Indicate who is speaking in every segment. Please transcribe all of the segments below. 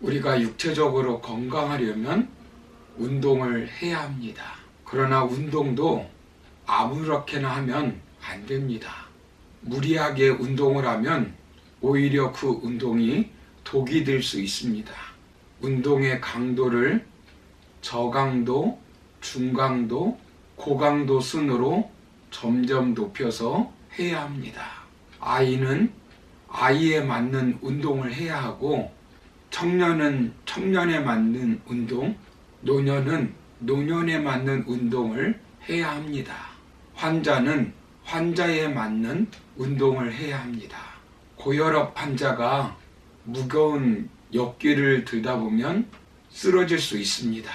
Speaker 1: 우리가 육체적으로 건강하려면 운동을 해야 합니다. 그러나 운동도 아무렇게나 하면 안 됩니다. 무리하게 운동을 하면 오히려 그 운동이 독이 될 수 있습니다. 운동의 강도를 저강도, 중강도, 고강도 순으로 점점 높여서 해야 합니다. 아이는 아이에 맞는 운동을 해야 하고, 청년은 청년에 맞는 운동, 노년은 노년에 맞는 운동을 해야 합니다. 환자는 환자에 맞는 운동을 해야 합니다. 고혈압 환자가 무거운 역기를 들다 보면 쓰러질 수 있습니다.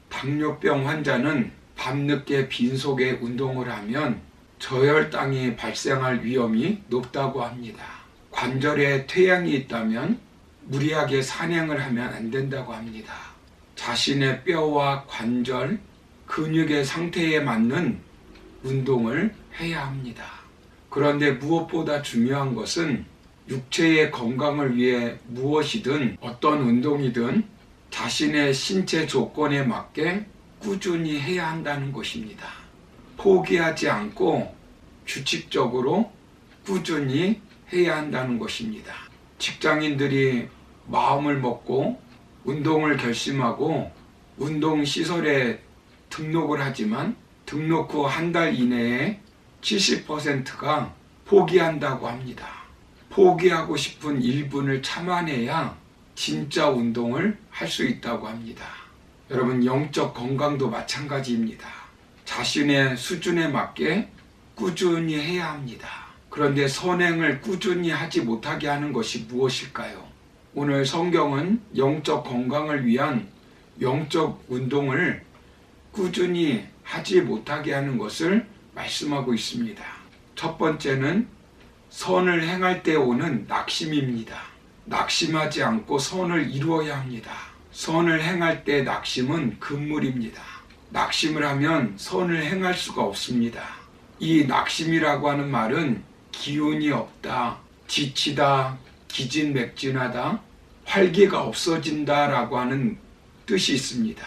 Speaker 1: 당뇨병 환자는 밤늦게 빈속에 운동을 하면 저혈당이 발생할 위험이 높다고 합니다. 관절에 퇴양이 있다면 무리하게 산행을 하면 안 된다고 합니다. 자신의 뼈와 관절, 근육의 상태에 맞는 운동을 해야 합니다. 그런데 무엇보다 중요한 것은 육체의 건강을 위해 무엇이든 어떤 운동이든 자신의 신체 조건에 맞게 꾸준히 해야 한다는 것입니다. 포기하지 않고 규칙적으로 꾸준히 해야 한다는 것입니다. 직장인들이 마음을 먹고 운동을 결심하고 운동시설에 등록을 하지만 등록 후 한 달 이내에 70%가 포기한다고 합니다. 포기하고 싶은 1분을 참아내야 진짜 운동을 할 수 있다고 합니다. 여러분, 영적 건강도 마찬가지입니다. 자신의 수준에 맞게 꾸준히 해야 합니다. 그런데 선행을 꾸준히 하지 못하게 하는 것이 무엇일까요? 오늘 성경은 영적 건강을 위한 영적 운동을 꾸준히 하지 못하게 하는 것을 말씀하고 있습니다. 첫 번째는 선을 행할 때 오는 낙심입니다. 낙심하지 않고 선을 이루어야 합니다. 선을 행할 때 낙심은 금물입니다. 낙심을 하면 선을 행할 수가 없습니다. 이 낙심이라고 하는 말은 기운이 없다, 지치다, 기진맥진하다, 활기가 없어진다 라고 하는 뜻이 있습니다.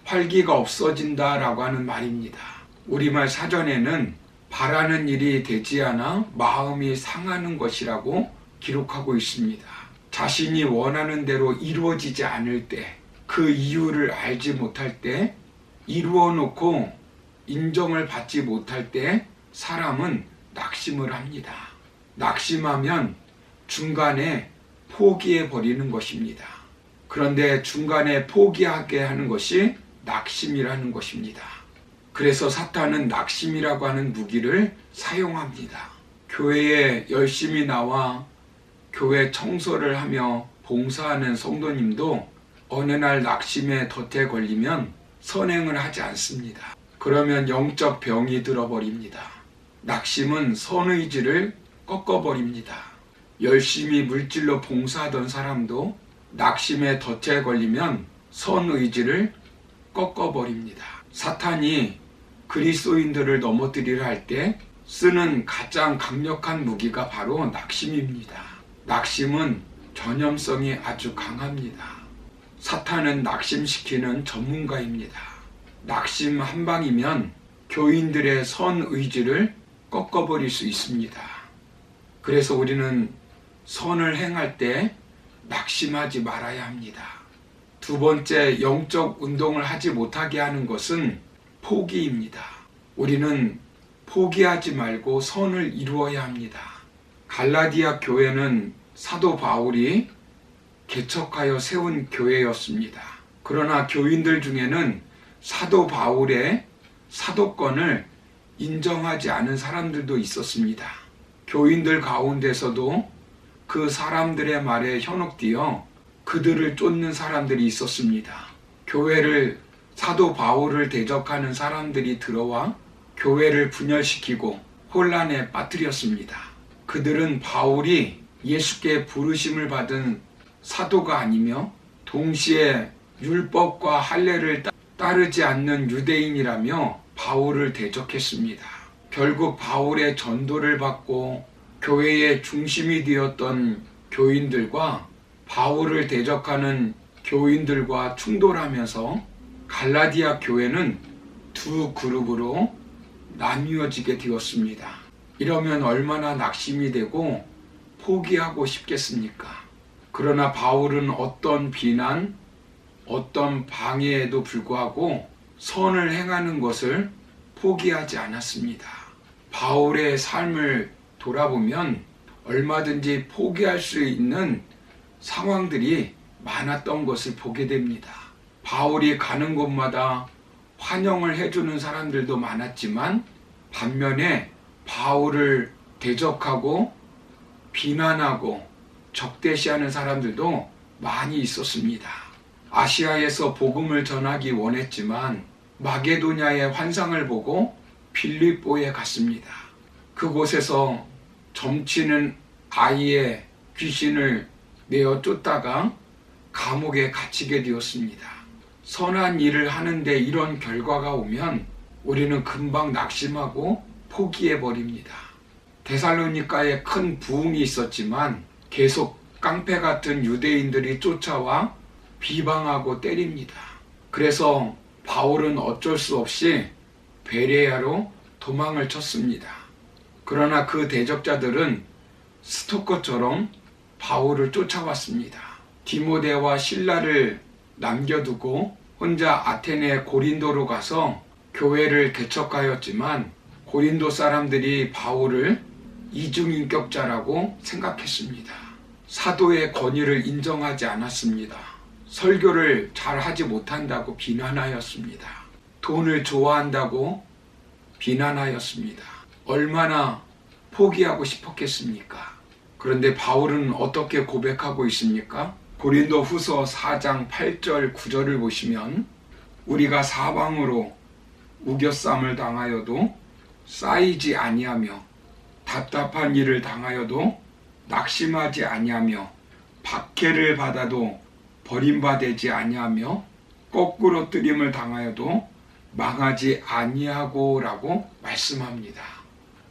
Speaker 1: 활기가 없어진다 라고 하는 말입니다. 우리말 사전에는 바라는 일이 되지 않아 마음이 상하는 것이라고 기록하고 있습니다. 자신이 원하는 대로 이루어지지 않을 때, 그 이유를 알지 못할 때, 이루어 놓고 인정을 받지 못할 때 사람은 낙심을 합니다. 낙심하면 중간에 포기해 버리는 것입니다. 그런데 중간에 포기하게 하는 것이 낙심이라는 것입니다. 그래서 사탄은 낙심이라고 하는 무기를 사용합니다. 교회에 열심히 나와 교회 청소를 하며 봉사하는 성도님도 어느 날 낙심에 덫에 걸리면 선행을 하지 않습니다. 그러면 영적 병이 들어버립니다. 낙심은 선의지를 꺾어버립니다. 열심히 물질로 봉사하던 사람도 낙심의 덫에 걸리면 선의지를 꺾어버립니다. 사탄이 그리스도인들을 넘어뜨리려 할 때 쓰는 가장 강력한 무기가 바로 낙심입니다. 낙심은 전염성이 아주 강합니다. 사탄은 낙심시키는 전문가입니다. 낙심 한 방이면 교인들의 선의지를 꺾어버릴 수 있습니다. 그래서 우리는 선을 행할 때 낙심하지 말아야 합니다. 두 번째, 영적 운동을 하지 못하게 하는 것은 포기입니다. 우리는 포기하지 말고 선을 이루어야 합니다. 갈라디아 교회는 사도 바울이 개척하여 세운 교회였습니다. 그러나 교인들 중에는 사도 바울의 사도권을 인정하지 않은 사람들도 있었습니다. 교인들 가운데서도 그 사람들의 말에 현혹되어 그들을 쫓는 사람들이 있었습니다. 교회를 사도 바울을 대적하는 사람들이 들어와 교회를 분열시키고 혼란에 빠뜨렸습니다. 그들은 바울이 예수께 부르심을 받은 사도가 아니며 동시에 율법과 할례를 따르지 않는 유대인이라며 바울을 대적했습니다. 결국 바울의 전도를 받고 교회의 중심이 되었던 교인들과 바울을 대적하는 교인들과 충돌하면서 갈라디아 교회는 두 그룹으로 나뉘어지게 되었습니다. 이러면 얼마나 낙심이 되고 포기하고 싶겠습니까? 그러나 바울은 어떤 비난, 어떤 방해에도 불구하고 선을 행하는 것을 포기하지 않았습니다. 바울의 삶을 돌아보면 얼마든지 포기할 수 있는 상황들이 많았던 것을 보게 됩니다. 바울이 가는 곳마다 환영을 해주는 사람들도 많았지만 반면에 바울을 대적하고 비난하고 적대시하는 사람들도 많이 있었습니다. 아시아에서 복음을 전하기 원했지만 마게도냐의 환상을 보고 빌립보에 갔습니다. 그곳에서 점치는 아이의 귀신을 내어 쫓다가 감옥에 갇히게 되었습니다. 선한 일을 하는데 이런 결과가 오면 우리는 금방 낙심하고 포기해버립니다. 데살로니가에 큰 부흥이 있었지만 계속 깡패 같은 유대인들이 쫓아와 비방하고 때립니다. 그래서 바울은 어쩔 수 없이 베레아로 도망을 쳤습니다. 그러나 그 대적자들은 스토커처럼 바울을 쫓아왔습니다. 디모데와 실라를 남겨두고 혼자 아테네 고린도로 가서 교회를 개척하였지만 고린도 사람들이 바울을 이중인격자라고 생각했습니다. 사도의 권위를 인정하지 않았습니다. 설교를 잘 하지 못한다고 비난하였습니다. 돈을 좋아한다고 비난하였습니다. 얼마나 포기하고 싶었겠습니까? 그런데 바울은 어떻게 고백하고 있습니까? 고린도 후서 4장 8절 9절을 보시면 우리가 사방으로 우겨쌈을 당하여도 쌓이지 아니하며 답답한 일을 당하여도 낙심하지 아니하며 박해를 받아도 버림받지 아니하며 거꾸로 뜨림을 당하여도 망하지 아니하고라고 말씀합니다.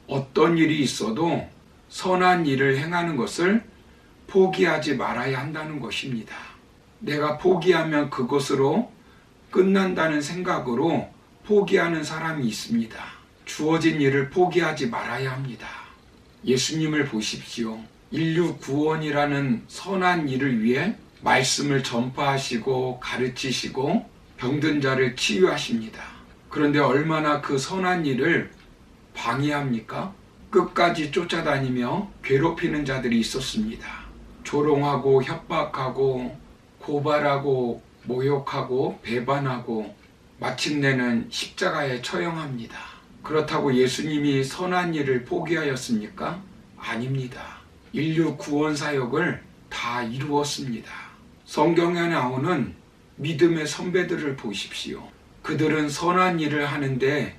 Speaker 1: 어떤 일이 있어도 선한 일을 행하는 것을 포기하지 말아야 한다는 것입니다. 내가 포기하면 그것으로 끝난다는 생각으로 포기하는 사람이 있습니다. 주어진 일을 포기하지 말아야 합니다. 예수님을 보십시오. 인류 구원이라는 선한 일을 위해 말씀을 전파하시고 가르치시고 병든 자를 치유하십니다. 그런데 얼마나 그 선한 일을 방해합니까? 끝까지 쫓아다니며 괴롭히는 자들이 있었습니다. 조롱하고 협박하고 고발하고 모욕하고 배반하고 마침내는 십자가에 처형합니다. 그렇다고 예수님이 선한 일을 포기하였습니까? 아닙니다. 인류 구원 사역을 다 이루었습니다. 성경에 나오는 믿음의 선배들을 보십시오. 그들은 선한 일을 하는데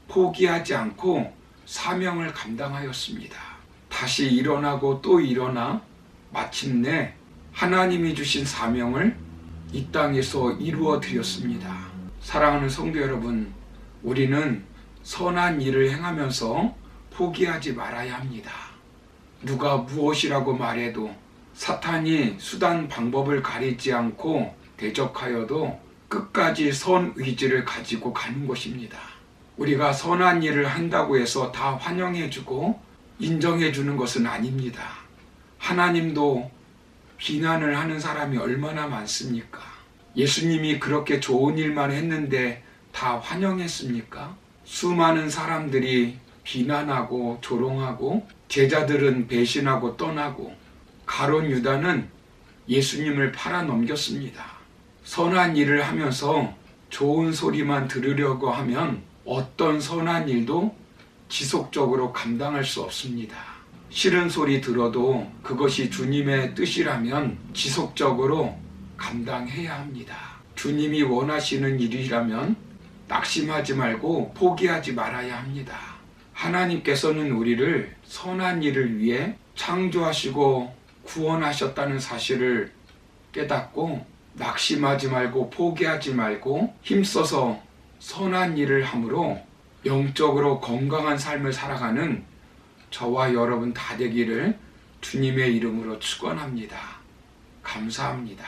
Speaker 1: 포기하지 않고 사명을 감당하였습니다. 다시 일어나고 또 일어나 마침내 하나님이 주신 사명을 이 땅에서 이루어 드렸습니다. 사랑하는 성도 여러분, 우리는 선한 일을 행하면서 포기하지 말아야 합니다. 누가 무엇이라고 말해도 사탄이 수단 방법을 가리지 않고 대적하여도 끝까지 선 의지를 가지고 가는 것입니다. 우리가 선한 일을 한다고 해서 다 환영해주고 인정해주는 것은 아닙니다. 하나님도 비난을 하는 사람이 얼마나 많습니까? 예수님이 그렇게 좋은 일만 했는데 다 환영했습니까? 수많은 사람들이 비난하고 조롱하고 제자들은 배신하고 떠나고 가룟 유다는 예수님을 팔아넘겼습니다. 선한 일을 하면서 좋은 소리만 들으려고 하면 어떤 선한 일도 지속적으로 감당할 수 없습니다. 싫은 소리 들어도 그것이 주님의 뜻이라면 지속적으로 감당해야 합니다. 주님이 원하시는 일이라면 낙심하지 말고 포기하지 말아야 합니다. 하나님께서는 우리를 선한 일을 위해 창조하시고 구원하셨다는 사실을 깨닫고 낙심하지 말고 포기하지 말고 힘써서 선한 일을 함으로 영적으로 건강한 삶을 살아가는 저와 여러분 다 되기를 주님의 이름으로 축원합니다. 감사합니다.